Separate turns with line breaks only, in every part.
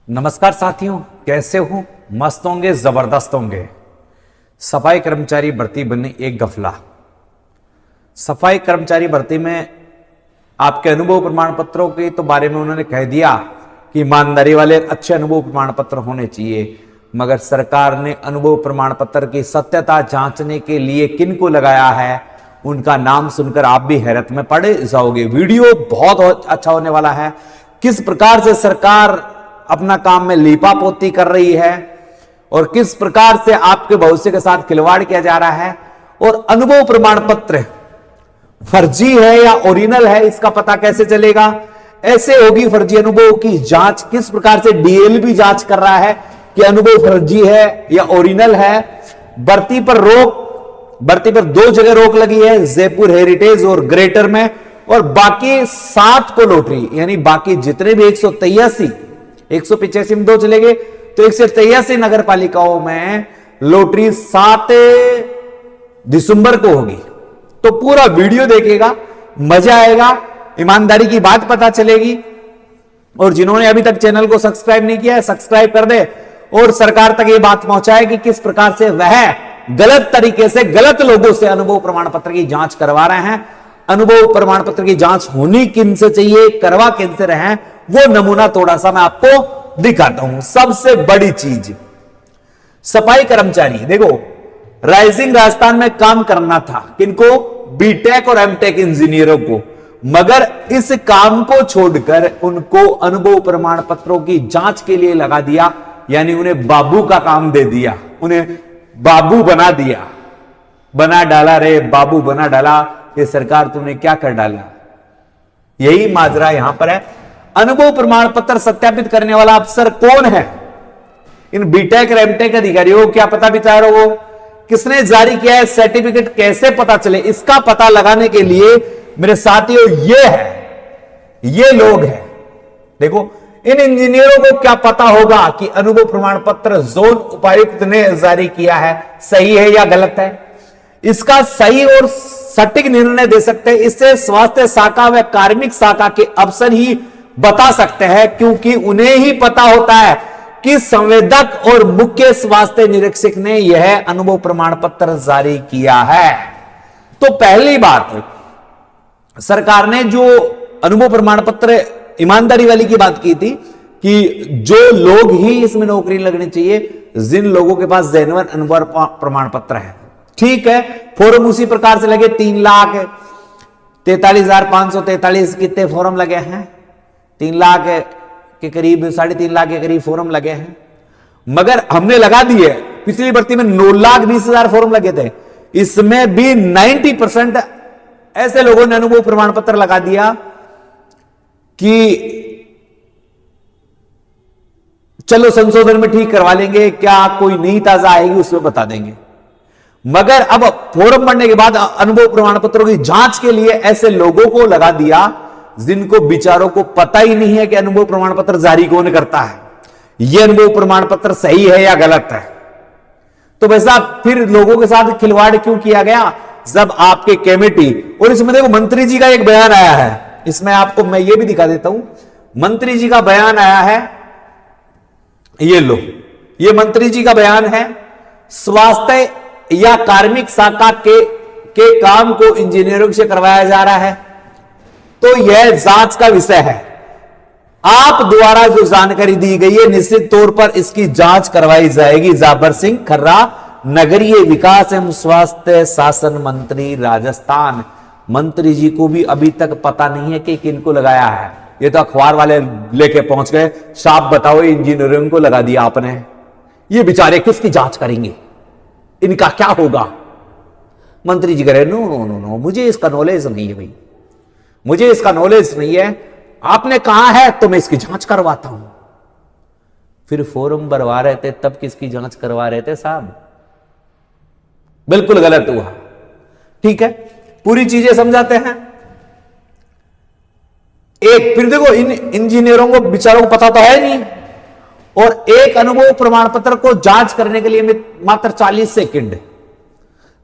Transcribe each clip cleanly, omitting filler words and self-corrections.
नमस्कार साथियों, कैसे हो? मस्त होंगे, जबरदस्त होंगे। सफाई कर्मचारी भर्ती बनी एक गफला। सफाई कर्मचारी भर्ती में आपके अनुभव प्रमाण पत्रों के तो बारे में उन्होंने कह दिया कि ईमानदारी वाले अच्छे अनुभव प्रमाण पत्र होने चाहिए, मगर सरकार ने अनुभव प्रमाण पत्र की सत्यता जांचने के लिए किनको लगाया है, उनका नाम सुनकर आप भी हैरत में पड़ जाओगे। वीडियो बहुत अच्छा होने वाला है। किस प्रकार से सरकार अपना काम में लीपापोती कर रही है और किस प्रकार से आपके भविष्य के साथ खिलवाड़ किया जा रहा है, और अनुभव प्रमाण पत्र फर्जी है या ओरिजिनल है इसका पता कैसे चलेगा, ऐसे होगी फर्जी अनुभव की जांच। किस प्रकार से डीएलबी जांच कर रहा है कि अनुभव फर्जी है या ओरिजिनल है। भर्ती पर 2 जगह रोक लगी है, जयपुर हेरिटेज और ग्रेटर में, और बाकी 7 को लॉटरी, यानी बाकी जितने भी 185 में 2 चले गए तो 183 नगर पालिकाओं में लॉटरी 7 दिसंबर को होगी। तो पूरा वीडियो देखेगा, मजा आएगा, ईमानदारी की बात पता चलेगी। और जिन्होंने अभी तक चैनल को सब्सक्राइब नहीं किया है, सब्सक्राइब कर दे और सरकार तक ये बात पहुंचाए कि किस प्रकार से वह गलत तरीके से गलत लोगों से अनुभव प्रमाण पत्र की जांच करवा रहे हैं। अनुभव प्रमाण पत्र की जांच होनी किन से चाहिए, करवा किन से रहे, वो नमूना थोड़ा सा मैं आपको दिखाता हूं। सबसे बड़ी चीज, सफाई कर्मचारी, देखो राइजिंग राजस्थान में काम करना था किनको, बीटेक और एमटेक इंजीनियरों को, मगर इस काम को छोड़कर उनको अनुभव प्रमाण पत्रों की जांच के लिए लगा दिया, यानी उन्हें बाबू का काम दे दिया, उन्हें बाबू बना दिया। बना डाला रे बाबू, बना डाला। ये सरकार तूने क्या कर डाला, यही माजरा यहां पर है। अनुभव प्रमाण पत्र सत्यापित करने वाला अफसर कौन है? इन बीटेक और एमटेक अधिकारियों को क्या पता विचारों को किसने जारी किया है, सर्टिफिकेट कैसे पता चले, इसका पता लगाने के लिए मेरे साथियों ये लोग हैं। देखो, इन इंजीनियरों को क्या पता होगा कि अनुभव प्रमाण पत्र जोन उपायुक्त ने जारी किया है सही है या गलत है। इसका सही और सटीक निर्णय दे सकते हैं, इससे स्वास्थ्य शाखा व कार्मिक शाखा के अफसर ही बता सकते हैं, क्योंकि उन्हें ही पता होता है कि संवेदक और मुख्य स्वास्थ्य निरीक्षक ने यह अनुभव प्रमाण पत्र जारी किया है। तो पहली बात, सरकार ने जो अनुभव प्रमाण पत्र ईमानदारी वाली की बात की थी कि जो लोग ही इसमें नौकरी लगनी चाहिए, जिन लोगों के पास जेन्युइन अनुभव प्रमाण पत्र है, ठीक है। फॉर्म उसी प्रकार से लगे, 3,43,543 कितने फॉर्म लगे हैं, 3 लाख के करीब, 3.5 लाख के करीब फॉर्म लगे हैं, मगर हमने लगा दिए। पिछली भर्ती में 9,20,000 फॉर्म लगे थे, इसमें भी 90% ऐसे लोगों ने अनुभव प्रमाण पत्र लगा दिया कि चलो संशोधन में ठीक करवा लेंगे, क्या कोई नई ताजा आएगी उसमें बता देंगे। मगर अब फॉर्म भरने के बाद अनुभव प्रमाण पत्रों की जांच के लिए ऐसे लोगों को लगा दिया जिनको बिचारों को पता ही नहीं है कि अनुभव प्रमाण पत्र जारी कौन करता है, यह अनुभव प्रमाण पत्र सही है या गलत है। तो वैसा फिर लोगों के साथ खिलवाड़ क्यों किया गया, जब आपके कमेटी, और इसमें देखो मंत्री जी का एक बयान आया है, इसमें आपको मैं ये भी दिखा देता हूं, मंत्री जी का बयान आया है, ये लो, ये मंत्री जी का बयान है। स्वास्थ्य या कार्मिक शाखा के काम को इंजीनियरों से करवाया जा रहा है, तो यह जांच का विषय है। आप द्वारा जो जानकारी दी गई है, निश्चित तौर पर इसकी जांच करवाई जाएगी। जाबर सिंह खर्रा, नगरीय विकास एवं स्वास्थ्य शासन मंत्री राजस्थान। मंत्री जी को भी अभी तक पता नहीं है कि किनको लगाया है, ये तो अखबार वाले लेके पहुंच गए, साफ बताओ इंजीनियरिंग को लगा दिया आपने, ये बेचारे किसकी जांच करेंगे, इनका क्या होगा। मंत्री जी कह रहे नो नो नो नो, मुझे इसका नॉलेज नहीं है भाई, मुझे इसका नॉलेज नहीं है, आपने कहा है तो मैं इसकी जांच करवाता हूं। फिर फॉर्म भरवा रहे थे तब किसकी जांच करवा रहे थे साहब, बिल्कुल गलत हुआ। ठीक है, पूरी चीजें समझाते हैं। एक फिर देखो, इन इंजीनियरों को बेचारों को पता तो है नहीं, और एक अनुभव प्रमाण पत्र को जांच करने के लिए मात्र 40 सेकंड,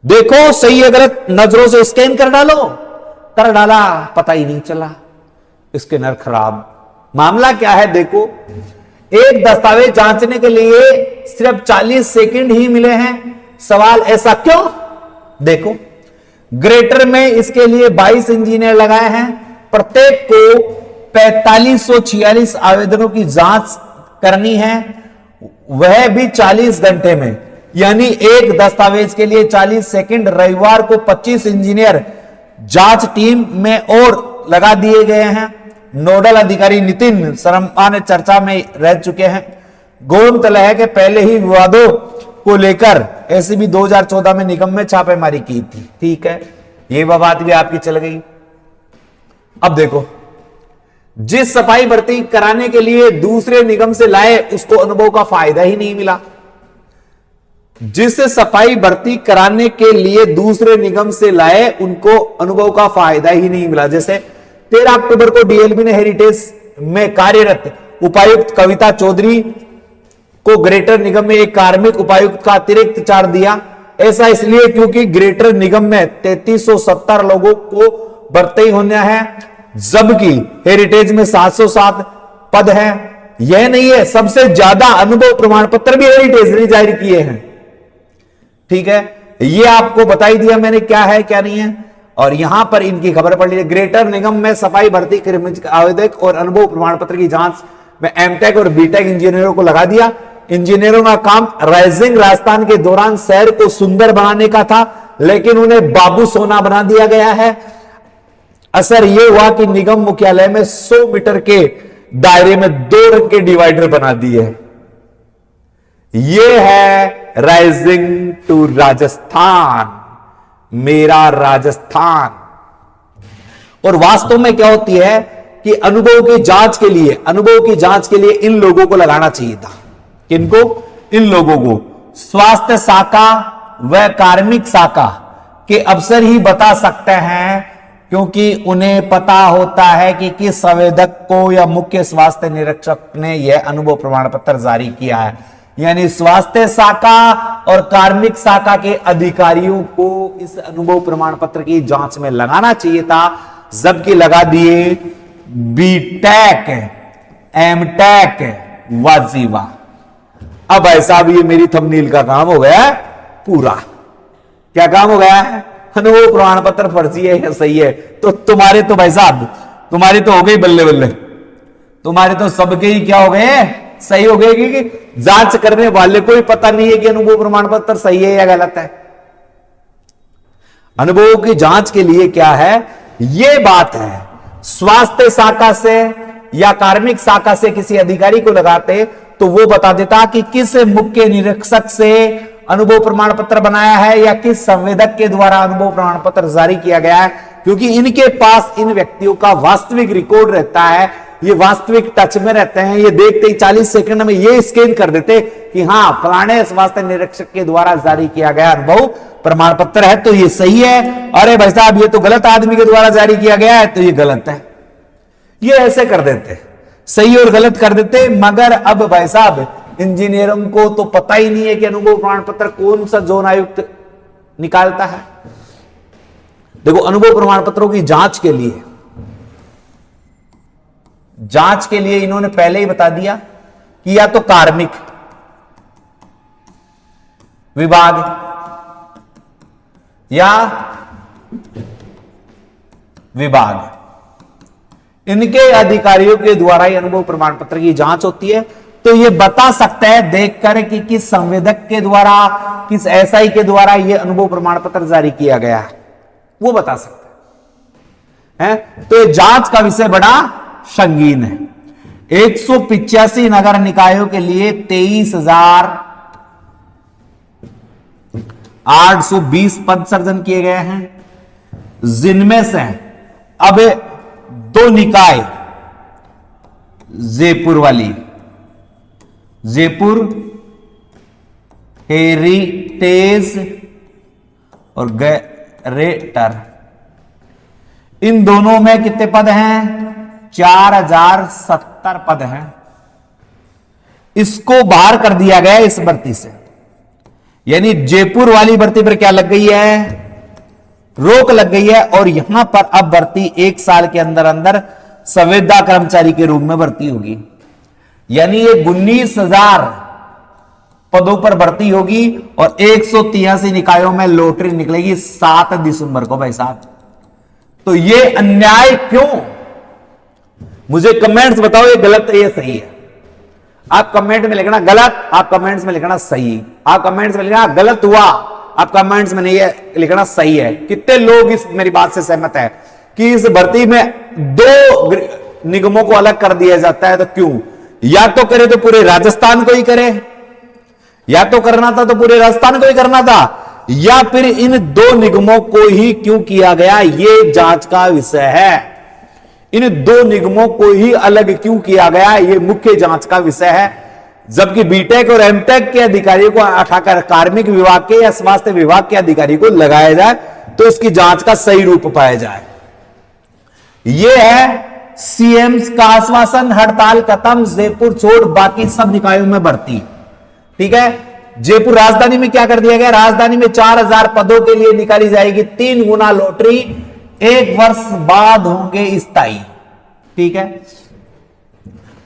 देखो सही है गलत, नजरों से स्कैन कर डालो, कर डाला, पता ही नहीं चला, स्कैनर खराब। मामला क्या है देखो, एक दस्तावेज जांचने के लिए सिर्फ 40 सेकंड ही मिले हैं। सवाल ऐसा क्यों? देखो, ग्रेटर में इसके लिए 22 इंजीनियर लगाए हैं, प्रत्येक को 4546 आवेदनों की जांच करनी है, वह भी 40 घंटे में। यानी एक दस्तावेज के लिए 40 सेकंड। रविवार को 25 इंजीनियर जांच टीम में और लगा दिए गए हैं। नोडल अधिकारी नितिन शर्मा ने चर्चा में रह चुके हैं। गौरतलब है कि पहले ही विवादों को लेकर एसीबी 2014 में निगम में छापेमारी की थी। ठीक है, ये बात भी आपकी चल गई। अब देखो, जिस सफाई भर्ती कराने के लिए दूसरे निगम से लाए उसको अनुभव का फायदा ही नहीं मिला। जिस सफाई भर्ती कराने के लिए दूसरे निगम से लाए उनको अनुभव का फायदा ही नहीं मिला। जैसे 13 अक्टूबर को डीएलबी ने हेरिटेज में कार्यरत उपायुक्त कविता चौधरी को ग्रेटर निगम में एक कार्मिक उपायुक्त का अतिरिक्त चार्ज दिया। ऐसा इसलिए क्योंकि ग्रेटर निगम में 3370 लोगों को भर्ती होना है, जबकि हेरिटेज में 707 पद हैं। यह नहीं है, सबसे ज्यादा अनुभव प्रमाण पत्र भी हेरिटेज ने जारी किए हैं। ठीक है, यह आपको बता ही दिया मैंने क्या है क्या नहीं है। और यहां पर इनकी खबर पड़ ली है, ग्रेटर निगम में सफाई भर्ती आवेदक और अनुभव प्रमाण पत्र की जांच में एमटेक और बीटेक इंजीनियरों को लगा दिया। इंजीनियरों का काम राइजिंग राजस्थान के दौरान शहर को सुंदर बनाने का था, लेकिन उन्हें बाबू सोना बना दिया गया है। असर यह हुआ कि निगम मुख्यालय में 100 मीटर के दायरे में 2 रंग के डिवाइडर बना दिए। यह है राइजिंग टू राजस्थान, मेरा राजस्थान। और वास्तव में क्या होती है कि अनुभव की जांच के लिए इन लोगों को लगाना चाहिए था। किनको? इन लोगों को। स्वास्थ्य शाखा व कार्मिक शाखा के अफसर ही बता सकते हैं, क्योंकि उन्हें पता होता है कि किस संवेदक को या मुख्य स्वास्थ्य निरीक्षक ने यह अनुभव प्रमाण पत्र जारी किया है। यानी स्वास्थ्य शाखा और कार्मिक शाखा के अधिकारियों को इस अनुभव प्रमाण पत्र की जांच में लगाना चाहिए था, जबकि लगा दिए बीटेक, एमटेक, वाजीवा। अब भाई साहब, ये मेरी थंबनेल का काम हो गया है पूरा। क्या काम हो गया है? अनुभव प्रमाण पत्र फर्जी है या सही है? तो तुम्हारे तो भाई साहब, तुम्हारे तो हो गई बल्ले बल्ले, तुम्हारे तो सबके ही क्या हो गए? सही हो गए, कि जांच करने वाले को ही पता नहीं है कि अनुभव प्रमाण पत्र सही है या गलत है। अनुभव की जांच के लिए क्या है, यह बात है। स्वास्थ्य शाखा से या कार्मिक शाखा से किसी अधिकारी को लगाते तो वो बता देता कि किस मुख्य निरीक्षक से अनुभव प्रमाण पत्र बनाया है या किस संवेदक के द्वारा अनुभव प्रमाण पत्र जारी किया गया है, क्योंकि इनके पास इन व्यक्तियों का वास्तविक रिकॉर्ड रहता है, ये वास्तविक टच में रहते हैं। ये देखते ही 40 सेकंड में ये स्कैन कर देते कि हाँ, फलाने स्वास्थ्य निरीक्षक के द्वारा जारी किया गया अनुभव प्रमाण पत्र है तो ये सही है। अरे भाई साहब, ये तो गलत आदमी के द्वारा जारी किया गया है तो ये गलत है। ये ऐसे कर देते, सही और गलत कर देते। मगर अब भाई साहब, इंजीनियरों को तो पता ही नहीं है कि अनुभव प्रमाण पत्र कौन सा जोन आयुक्त निकालता है। देखो, अनुभव प्रमाण पत्रों की जांच के लिए इन्होंने पहले ही बता दिया कि या तो कार्मिक विभाग या विभाग, इनके अधिकारियों के द्वारा ही अनुभव प्रमाण पत्र की जांच होती है। तो ये बता सकता है देखकर कि किस संवेदक के द्वारा, किस एसआई के द्वारा ये अनुभव प्रमाण पत्र जारी किया गया है, वो बता सकता है। तो ये जांच का विषय बड़ा संगीन है। 185 नगर निकायों के लिए 23,820 पद सृजन किए गए हैं, जिनमें से अब 2 निकाय, जयपुर हेरिटेज और ग्रेटर, इन दोनों में कितने पद हैं? 4070 पद हैं। इसको बाहर कर दिया गया इस भर्ती से। यानी जयपुर वाली भर्ती पर क्या लग गई है? रोक लग गई है। और यहां पर अब भर्ती 1 साल के अंदर अंदर संविदा कर्मचारी के रूप में भर्ती होगी। यानी ये 19,000 पदों पर भर्ती होगी और 183 निकायों में लॉटरी निकलेगी 7 दिसंबर को भाई साहब। तो ये अन्याय क्यों? मुझे कमेंट्स बताओ, ये गलत है ये सही है? आप कमेंट में लिखना गलत, आप कमेंट्स में लिखना सही, आप कमेंट्स में लिखना गलत हुआ, आप कमेंट्स में नहीं है लिखना सही है। कितने लोग इस मेरी बात से सहमत है कि इस भर्ती में 2 निगमों को अलग कर दिया जाता है? तो क्यों? या तो करे तो पूरे राजस्थान को ही करे, या तो करना था तो पूरे राजस्थान को ही करना था, या फिर इन 2 निगमों को ही क्यों किया गया, ये जांच का विषय है। इन 2 निगमों को ही अलग क्यों किया गया, यह मुख्य जांच का विषय है। जबकि बीटेक और एमटेक के अधिकारियों को उठाकर कार्मिक विभाग के या स्वास्थ्य विभाग के अधिकारी को लगाया जाए तो इसकी जांच का सही रूप पाया जाए। यह है सीएम का आश्वासन, हड़ताल खत्म, जयपुर छोड़ बाकी सब निकायों में भर्ती। ठीक है, जयपुर राजधानी में क्या कर दिया गया? राजधानी में 4,000 पदों के लिए निकाली जाएगी 3 गुना लॉटरी, 1 वर्ष बाद होंगे स्थायी। ठीक है,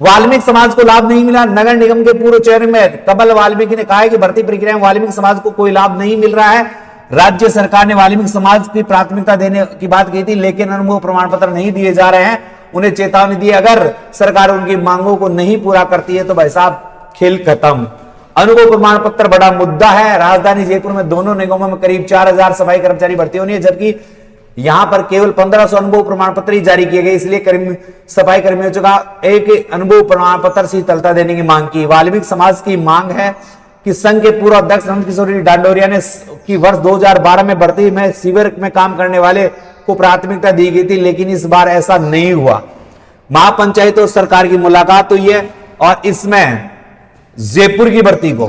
वाल्मीकि समाज को लाभ नहीं मिला। नगर निगम के पूर्व चेयरमैन कमल वाल्मीकि ने कहा है कि भर्ती प्रक्रिया में वाल्मीकि समाज को कोई लाभ नहीं मिल रहा है। राज्य सरकार ने वाल्मीकि समाज की प्राथमिकता देने की बात की थी, लेकिन अनुभव प्रमाण पत्र नहीं दिए जा रहे हैं। उन्हें चेतावनी दी, अगर सरकार उनकी मांगों को नहीं पूरा करती है तो भाई साहब खेल खत्म। अनुभव प्रमाण पत्र बड़ा मुद्दा है। राजधानी जयपुर में दोनों निगमों में करीब 4,000 सफाई कर्मचारी भर्ती होनी है, जबकि यहां पर केवल 1500 अनुभव प्रमाण पत्र ही जारी किए गए। इसलिए सफाई कर्मियों का एक अनुभव प्रमाण पत्र शीतलता देने की मांग की। वाल्मीकि समाज की मांग है कि संघ के पूर्व अध्यक्ष नंद किशोर डांडोरिया ने की वर्ष 2012 में भर्ती में शिविर में काम करने वाले को प्राथमिकता दी गई थी, लेकिन इस बार ऐसा नहीं हुआ। महापंचायत और सरकार की मुलाकात हुई है और इसमें जयपुर की भर्ती को,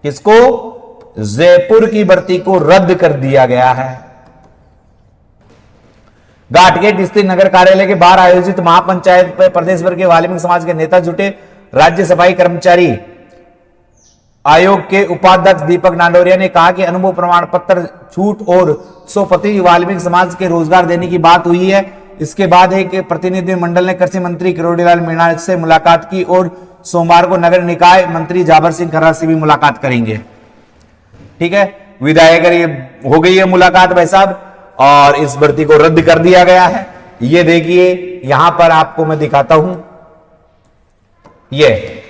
किसको? जयपुर की भर्ती को रद्द कर दिया गया है। घाटगेट स्थित नगर कार्यालय के बाहर आयोजित महापंचायत पर प्रदेश भर के वाल्मीकि समाज के नेता जुटे। राज्य सफाई कर्मचारी आयोग के उपाध्यक्ष दीपक डांडोरिया ने कहा कि अनुभव प्रमाण पत्र छूट और 100 पति वाल्मीकि समाज के रोजगार देने की बात हुई है। इसके बाद एक प्रतिनिधि मंडल ने कृषि मंत्री किरोड़ीलाल मीणा से मुलाकात की और सोमवार को नगर निकाय मंत्री जाबर सिंह खर्रा से भी मुलाकात करेंगे। ठीक है, विधायक ये हो गई है मुलाकात भाई साहब, और इस भर्ती को रद्द कर दिया गया है। ये देखिए यहां पर आपको मैं दिखाता हूं, ये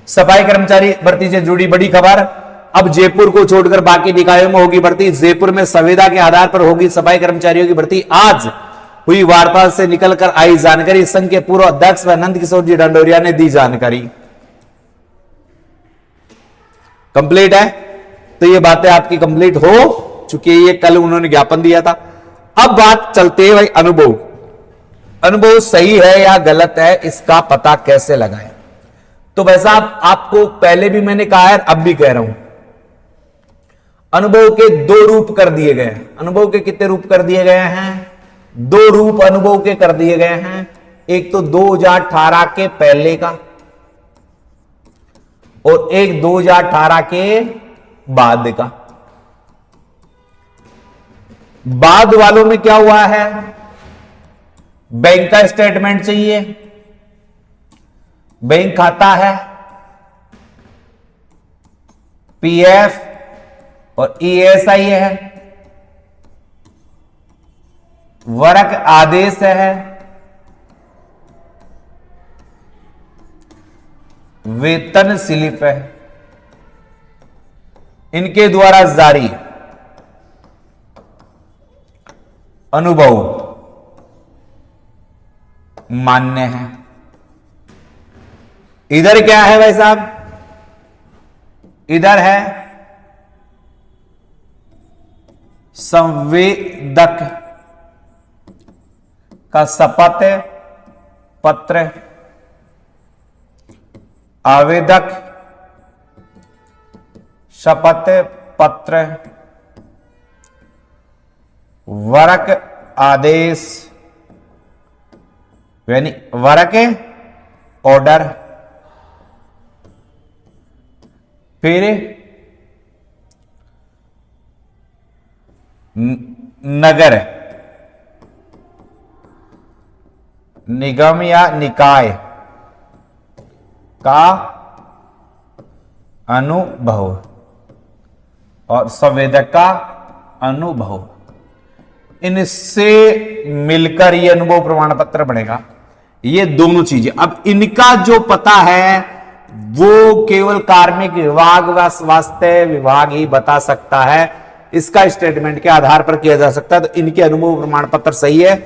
सफाई कर्मचारी भर्ती से जुड़ी बड़ी खबर। अब जयपुर को छोड़कर बाकी निकायों में होगी भर्ती। जयपुर में संविदा के आधार पर होगी सफाई कर्मचारियों की भर्ती। आज हुई वार्ता से निकलकर आई जानकारी, संघ के पूर्व अध्यक्ष व नंद किशोर जी डांडोरिया ने दी जानकारी। कंप्लीट है, तो ये बातें आपकी कंप्लीट हो चुकी है। ये कल उन्होंने ज्ञापन दिया था। अब बात चलते हैं भाई अनुभव, अनुभव सही है या गलत है, इसका पता कैसे लगाएं? तो भाई साहब आपको पहले भी मैंने कहा है, अब भी कह रहा हूं, अनुभव के 2 रूप कर दिए गए हैं। अनुभव के कितने रूप कर दिए गए हैं? 2 रूप अनुभव के कर दिए गए हैं। एक तो 2018 के पहले का और एक 2018 के बाद का। बाद वालों में क्या हुआ है? बैंक का स्टेटमेंट चाहिए, बैंक खाता है, पीएफ और ईएसआई है, वर्क आदेश है, वेतन स्लिप है, इनके द्वारा जारी अनुभव मान्य है। इधर क्या है भाई साहब? इधर है संवेदक का शपथ पत्र, आवेदक शपथ पत्र, वर्क आदेश यानी वर्क ऑर्डर, फिर नगर निगम या निकाय का अनुभव और संवेदक का अनुभव, इनसे मिलकर ये अनुभव प्रमाण पत्र बनेगा। ये दोनों चीजें, अब इनका जो पता है वो केवल कार्मिक विभाग व स्वास्थ्य विभाग ही बता सकता है, इसका स्टेटमेंट के आधार पर किया जा सकता है। तो इनके अनुभव प्रमाण पत्र सही है।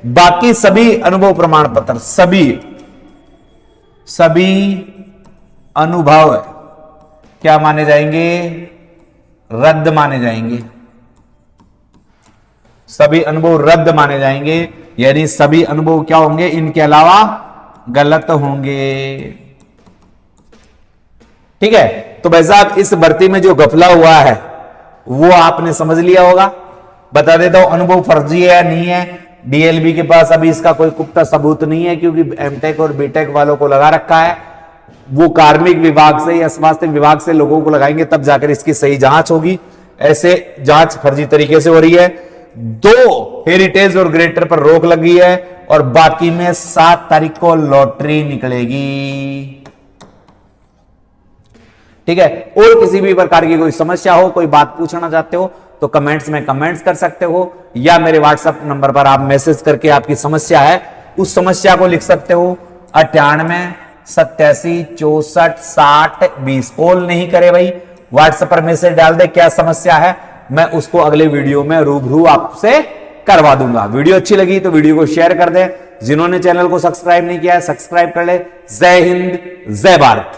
बाकी सभी अनुभव प्रमाण पत्र, सभी अनुभव क्या माने जाएंगे? रद्द माने जाएंगे। सभी अनुभव रद्द माने जाएंगे, यानी सभी अनुभव क्या होंगे? इनके अलावा गलत होंगे। ठीक है, तो भाई साहब इस भर्ती में जो गफला हुआ है वो आपने समझ लिया होगा। बता देता हूं अनुभव फर्जी है या नहीं है। डीएलबी के पास अभी इसका कोई पुख्ता सबूत नहीं है, क्योंकि एमटेक और बीटेक वालों को लगा रखा है। वो कार्मिक विभाग से या स्वास्थ्य विभाग से लोगों को लगाएंगे, तब जाकर इसकी सही जांच होगी। ऐसे जांच फर्जी तरीके से हो रही है। 2 हेरिटेज और ग्रेटर पर रोक लगी है और बाकी में 7 तारीख को लॉटरी निकलेगी। ठीक है, और किसी भी प्रकार की कोई समस्या हो, कोई बात पूछना चाहते हो तो कमेंट्स में कमेंट्स कर सकते हो, या मेरे व्हाट्सएप नंबर पर आप मैसेज करके आपकी समस्या है उस समस्या को लिख सकते हो। 98 87 64 60 20। कॉल नहीं करे भाई, व्हाट्सएप पर मैसेज डाल दे क्या समस्या है, मैं उसको अगले वीडियो में रूबरू आपसे करवा दूंगा। वीडियो अच्छी लगी तो वीडियो को शेयर कर दे। जिन्होंने चैनल को सब्सक्राइब नहीं किया है सब्सक्राइब कर ले। जय हिंद, जय भारत।